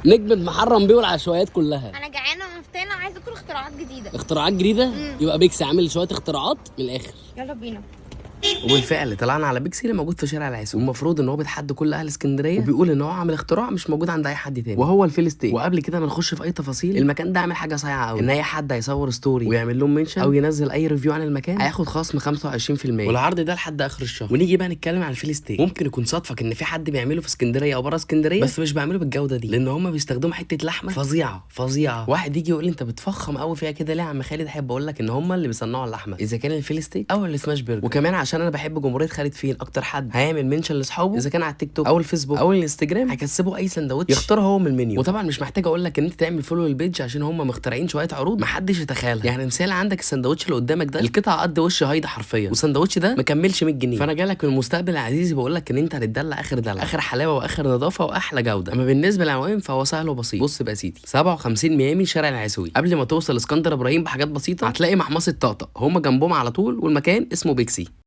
نجم محرم بيه والعشوائيات كلها. انا جعانه ومفتانه وعايزه اكل اختراعات جديده. اختراعات جديده؟ يبقى بيكسي عامل شويه اختراعات من الاخر. يلا بينا. وبالفعل طلعنا على بيكسي اللي موجود في شارع العيسو، والمفروض ان هو بيتحدى كل اهل اسكندريه وبيقول ان هو عامل اختراع مش موجود عند اي حد تاني، وهو الفيل ستيك. وقبل كده ما نخش في اي تفاصيل، المكان ده عامل حاجه صايعه قوي، ان اي حد هيصور ستوري ويعمل لهم منشن او ينزل اي ريفيو عن المكان هياخد خصم 25%، والعرض ده لحد اخر الشهر. ونيجي بقى نتكلم عن الفيل ستيك. ممكن يكون صادفك ان في حد بيعمله في اسكندريه او بره اسكندريه، بس مش بيعمله بالجوده دي، لان هم بيستخدموا حته لحمه فظيعه فظيعه. واحد يجي يقول لي انت بتفخم قوي فيها كده ليه يا عم خالد؟ احب اقول لك ان هم اللي بيصنعوا اللحمه، اذا كان الفيل ستيك او السماش برجر. وكمان عشان انا بحب جمهوريه خالد فين اكتر حد هيعمل منشن لاصحابه، اذا كان على التيك توك او الفيسبوك او الانستجرام، هيكسبوا اي سندوتش يختاره هو من المنيو. وطبعا مش محتاج اقول لك ان انت تعمل فولو للبيج عشان هم مخترعين شويه عروض محدش يتخيلها. يعني مثال، عندك السندوتش اللي قدامك ده القطعه قد وش هايده حرفيا، والسندوتش ده ما كملش 100 جنيه. فانا جالك من المستقبل العزيزي بقول لك ان انت هتدلع اخر دلع، اخر حلاوه واخر نظافه واحلى جوده. اما بالنسبه للعنوان فهو سهل وبسيط. بص بقى يا سيدي، 57 ميامي شارع العيسوي. قبل ما توصل اسكندر ابراهيم بحاجات بسيطه هتلاقي محمصه طقطق، هم جنبهم على طول، والمكان اسمه بيكسي.